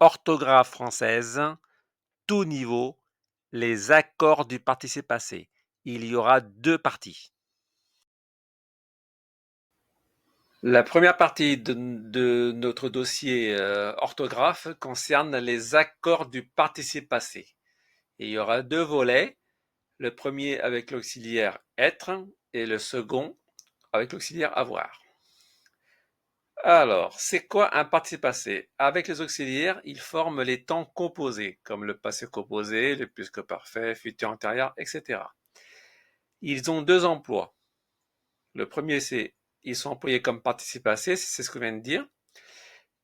Orthographe française, tout niveau, les accords du participe passé. Il y aura 2 parties. La première partie de notre dossier orthographe concerne les accords du participe passé. Et il y aura 2 volets, le premier avec l'auxiliaire être et le second avec l'auxiliaire avoir. Alors, c'est quoi un participe passé? Avec les auxiliaires, ils forment les temps composés, comme le passé composé, le plus que parfait, futur antérieur, etc. Ils ont 2 emplois. Le premier, c'est ils sont employés comme participe passé, c'est ce que je viens de dire.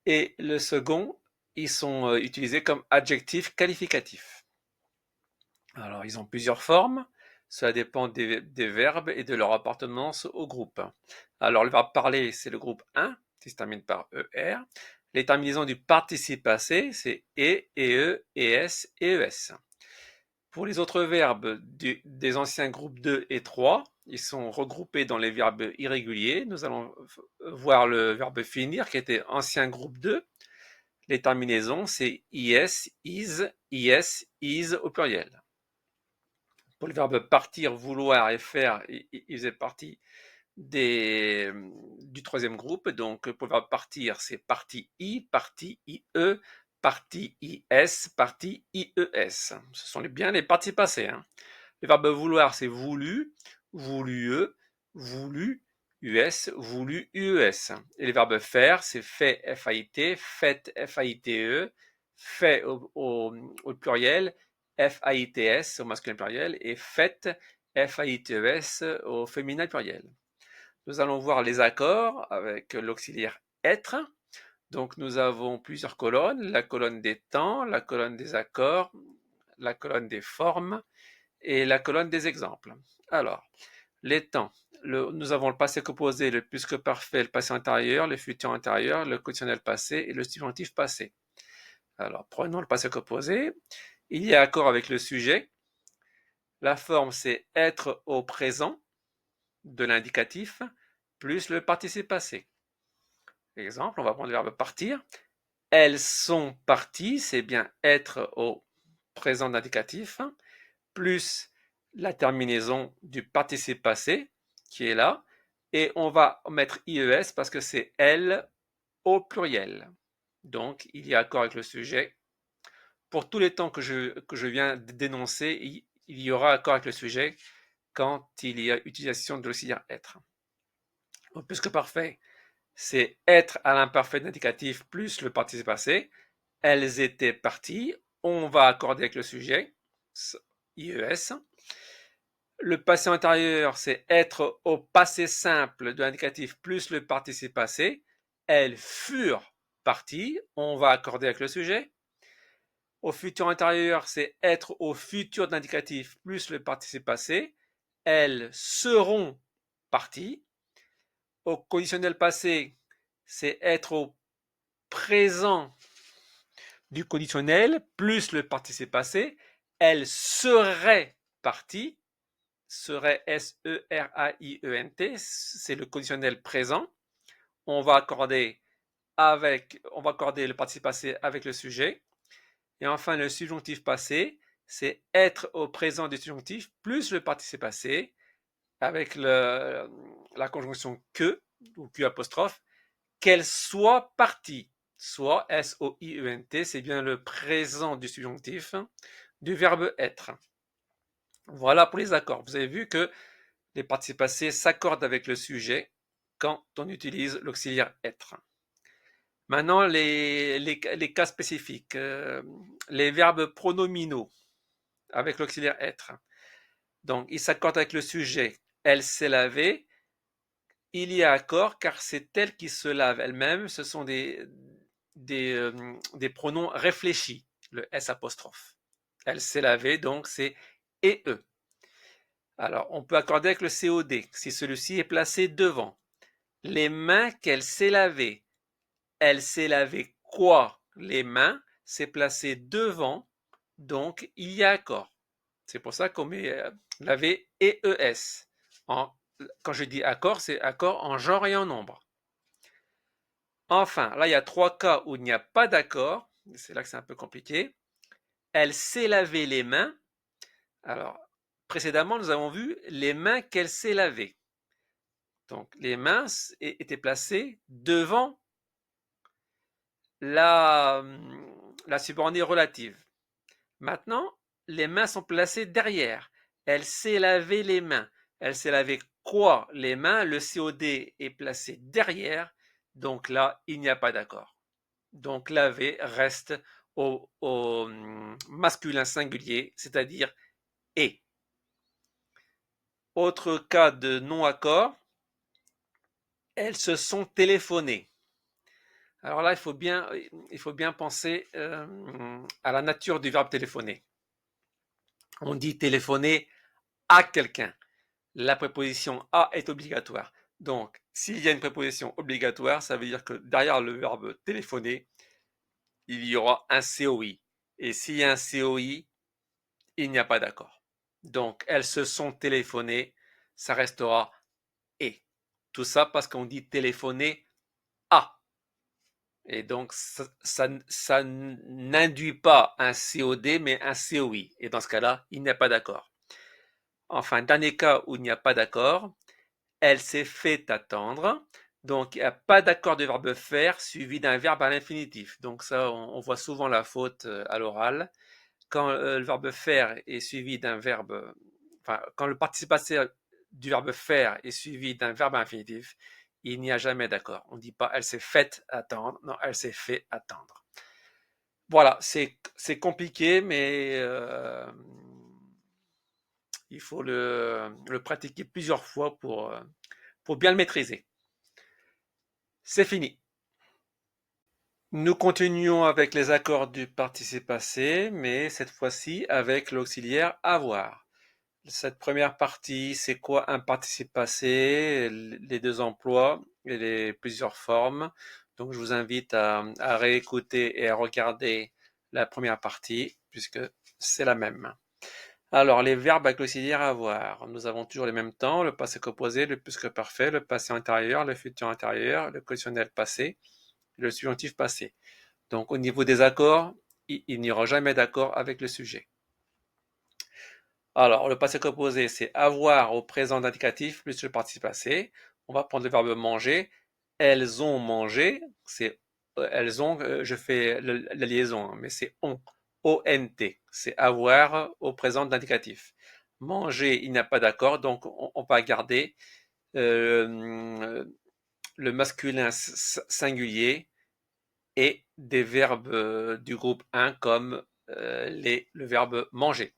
Et le second, ils sont utilisés comme adjectifs qualificatifs. Alors, ils ont plusieurs formes. Cela dépend des verbes et de leur appartenance au groupe. Alors, le verbe parler, c'est le groupe 1, qui se termine par ER. Les terminaisons du participe passé, c'est e, es, es. Pour les autres verbes des anciens groupes 2 et 3, ils sont regroupés dans les verbes irréguliers. Nous allons voir le verbe finir qui était ancien groupe 2. Les terminaisons, c'est is, is au pluriel. Pour le verbe partir, vouloir et faire, il faisait partie du troisième groupe. Donc, pour le verbe partir, c'est partie I, partie IE, partie IS, partie IES. Ce sont bien les parties passées. Hein. Le verbe vouloir, c'est voulu, voulu, voulu, US, voulu, UES. Et le verbe faire, c'est fait, FAIT, fait, FAITE, fait au pluriel, FAITS au masculin pluriel, et fait, FAITES au féminin pluriel. Nous allons voir les accords avec l'auxiliaire être. Donc nous avons plusieurs colonnes, la colonne des temps, la colonne des accords, la colonne des formes et la colonne des exemples. Alors, les temps. Nous avons le passé composé, le plus que parfait, le passé antérieur, le futur antérieur, le conditionnel passé et le subjonctif passé. Alors, prenons le passé composé. Il y a accord avec le sujet. La forme, c'est être au présent de l'indicatif plus le participe passé. Exemple, on va prendre le verbe partir. Elles sont parties, c'est bien être au présent d'indicatif, plus la terminaison du participe passé qui est là, et on va mettre IES parce que c'est elles au pluriel. Donc, il y a accord avec le sujet. Pour tous les temps que je viens d'énoncer, il y aura accord avec le sujet quand il y a utilisation de l'auxiliaire être. Au plus que parfait, c'est être à l'imparfait d'indicatif plus le participe passé. Elles étaient parties. On va accorder avec le sujet, IES. Le passé antérieur, c'est être au passé simple de l'indicatif plus le participe passé. Elles furent parties. On va accorder avec le sujet. Au futur antérieur, c'est être au futur d'indicatif plus le participe passé. Elles seront parties. Au conditionnel passé, c'est être au présent du conditionnel plus le participe passé. Elle serait partie. Serait S-E-R-A-I-E-N-T. C'est le conditionnel présent. On va accorder le participe passé avec le sujet. Et enfin, le subjonctif passé, c'est être au présent du subjonctif plus le participe passé avec la conjonction que ou Q apostrophe, qu'elle soit partie. Soit S-O-I-E-N-T, c'est bien le présent du subjonctif du verbe être. Voilà pour les accords. Vous avez vu que les participes passés s'accordent avec le sujet quand on utilise l'auxiliaire être. Maintenant, les cas spécifiques. Les verbes pronominaux avec l'auxiliaire être. Donc, ils s'accordent avec le sujet. Elle s'est lavée. Il y a accord car c'est elle qui se lave elle-même. Ce sont des pronoms réfléchis, le S apostrophe. Elle s'est lavée, donc c'est et eux. Alors, on peut accorder avec le COD si celui-ci est placé devant. Les mains qu'elle s'est lavées. Elle s'est lavée quoi? Les mains, c'est placé devant, donc il y a accord. C'est pour ça qu'on met laver et ES. Quand je dis accord, c'est accord en genre et en nombre. Enfin, là, il y a 3 cas où il n'y a pas d'accord. c'est là que c'est un peu compliqué. Elle s'est lavé les mains. Alors, précédemment, nous avons vu les mains qu'elle s'est lavées. Donc, les mains étaient placées devant la subordonnée relative. Maintenant, les mains sont placées derrière. Elle s'est lavé les mains. Elle s'est lavé quoi? Les mains. Le COD est placé derrière. Donc là, il n'y a pas d'accord. Donc laver reste au masculin singulier, c'est-à-dire et. Autre cas de non-accord, elles se sont téléphonées. Alors là, il faut bien penser à la nature du verbe téléphoner. On dit téléphoner à quelqu'un. La préposition à est obligatoire. Donc, s'il y a une préposition obligatoire, ça veut dire que derrière le verbe téléphoner, il y aura un COI. Et s'il y a un COI, il n'y a pas d'accord. Donc, elles se sont téléphonées, ça restera et. Tout ça parce qu'on dit téléphoner à. Et donc, ça n'induit pas un COD, mais un COI. Et dans ce cas-là, il n'y a pas d'accord. Enfin, dernier cas où il n'y a pas d'accord, elle s'est fait attendre. Donc, il n'y a pas d'accord de verbe faire suivi d'un verbe à l'infinitif. Donc ça, on voit souvent la faute à l'oral. Quand le verbe faire est suivi d'un verbe, enfin, quand le participe passé du verbe faire est suivi d'un verbe à infinitif, il n'y a jamais d'accord. On ne dit pas elle s'est faite attendre, non, elle s'est fait attendre. Voilà, c'est compliqué, mais il faut le pratiquer plusieurs fois pour bien le maîtriser. C'est fini. Nous continuons avec les accords du participe passé, mais cette fois-ci avec l'auxiliaire avoir. Cette première partie, c'est quoi un participe passé, les deux emplois et les plusieurs formes. Donc je vous invite à réécouter et à regarder la première partie, puisque c'est la même. Alors, les verbes avec l'auxiliaire avoir. Nous avons toujours les mêmes temps, le passé composé, le plus que parfait, le passé antérieur, le futur antérieur, le conditionnel passé, le subjonctif passé. Donc, au niveau des accords, il n'y aura jamais d'accord avec le sujet. Alors, le passé composé, c'est avoir au présent d'indicatif plus le participe passé. On va prendre le verbe manger. Elles ont mangé. C'est elles ont, je fais la liaison, hein, mais c'est on. O-N-T. C'est avoir au présent d'indicatif. Manger, il n'y a pas d'accord, donc on va garder le masculin singulier et des verbes du groupe 1 comme le verbe manger.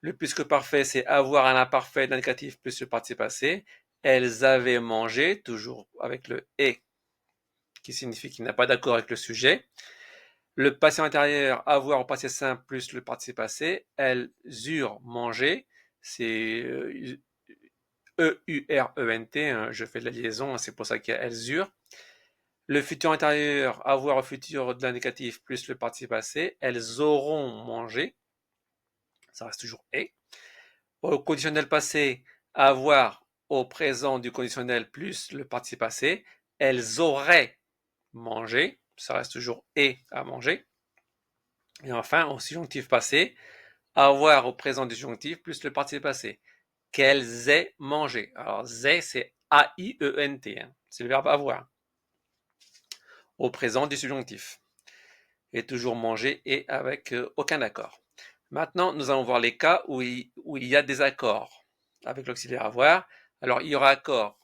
Le plus que parfait, c'est avoir un imparfait d'indicatif plus le participe passé. Elles avaient mangé, toujours avec le et, qui signifie qu'il n'a pas d'accord avec le sujet. Le passé antérieur, avoir au passé simple plus le participe passé. Elles eurent mangé, c'est E-U-R-E-N-T, hein, je fais de la liaison, c'est pour ça qu'il y a elles eurent. Le futur antérieur, avoir au futur de l'indicatif plus le participe passé. Elles auront mangé, ça reste toujours et. Au conditionnel passé, avoir au présent du conditionnel plus le participe passé. Elles auraient mangé, ça reste toujours et à manger. Et enfin, au subjonctif passé, avoir au présent du subjonctif plus le participe passé. Qu'elles aient mangé. Alors, aient, c'est A-I-E-N-T, hein. C'est le verbe avoir. Au présent du subjonctif. Et toujours manger et avec aucun accord. Maintenant, nous allons voir les cas où il y a des accords avec l'auxiliaire avoir. Alors, il y aura accord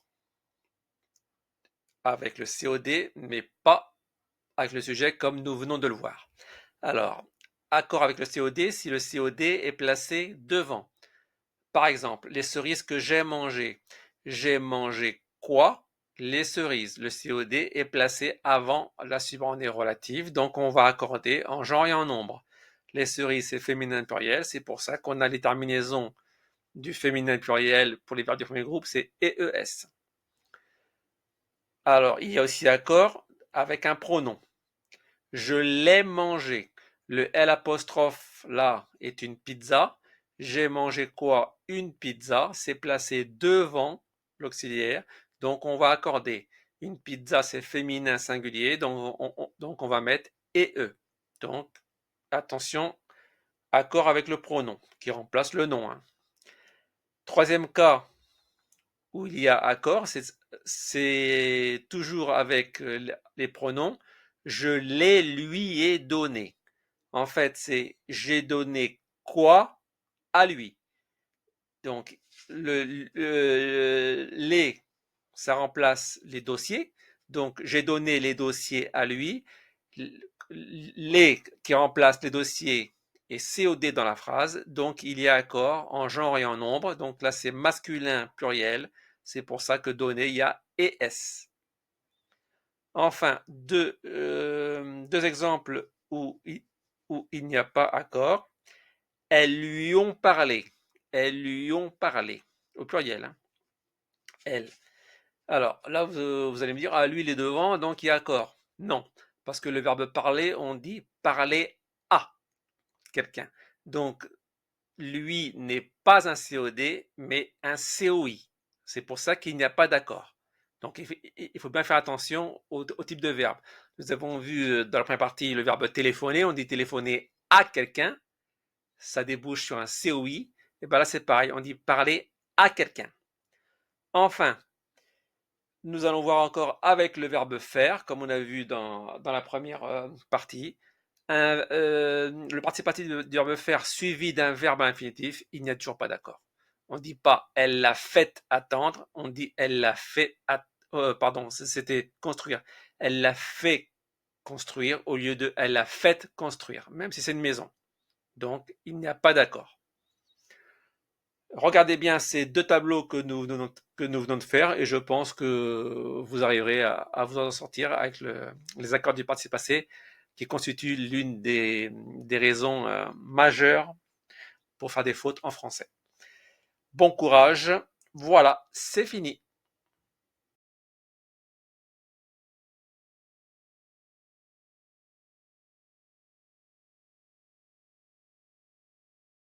avec le COD, mais pas avec le sujet comme nous venons de le voir. Alors, accord avec le COD si le COD est placé devant. Par exemple, les cerises que j'ai mangées. J'ai mangé quoi? Les cerises. Le COD est placé avant la subordonnée relative, donc on va accorder en genre et en nombre. Les cerises, c'est féminin pluriel, c'est pour ça qu'on a les terminaisons du féminin pluriel pour les verbes du premier groupe, c'est EES. Alors, il y a aussi accord avec un pronom. Je l'ai mangé. Le L apostrophe là est une pizza. J'ai mangé quoi? Une pizza. C'est placé devant l'auxiliaire. Donc, on va accorder. Une pizza, c'est féminin singulier. Donc, on va mettre et eux. Donc, attention, accord avec le pronom qui remplace le nom. Hein. Troisième cas où il y a accord, c'est toujours avec les pronoms. Je les lui ai donné. En fait, c'est j'ai donné quoi à lui. Donc, les, ça remplace les dossiers. Donc, j'ai donné les dossiers à lui. Les qui remplace les dossiers et COD dans la phrase. Donc, il y a accord en genre et en nombre. Donc, là, c'est masculin pluriel. C'est pour ça que donné, il y a ES. Enfin, deux exemples où il n'y a pas accord. Elles lui ont parlé. Elles lui ont parlé. Au pluriel. Hein. Elles. Alors, là, vous allez me dire, ah, lui, il est devant, donc il y a accord. Non. Parce que le verbe parler, on dit parler à quelqu'un. Donc, lui n'est pas un COD, mais un COI. C'est pour ça qu'il n'y a pas d'accord. Donc, il faut bien faire attention au type de verbe. Nous avons vu dans la première partie le verbe téléphoner. On dit téléphoner à quelqu'un. Ça débouche sur un COI. Et bien là, c'est pareil. On dit parler à quelqu'un. Enfin, nous allons voir encore avec le verbe faire, comme on a vu dans la première partie. Le participatif du verbe faire suivi d'un verbe infinitif, il n'y a toujours pas d'accord. On ne dit pas elle l'a fait attendre, on dit elle l'a fait pardon, c'était construire. Elle l'a fait construire au lieu de elle l'a fait construire, même si c'est une maison. Donc, il n'y a pas d'accord. Regardez bien ces deux tableaux que nous venons de faire et je pense que vous arriverez à vous en sortir avec les accords du participe passé qui constituent l'une des raisons majeures pour faire des fautes en français. Bon courage, voilà, c'est fini.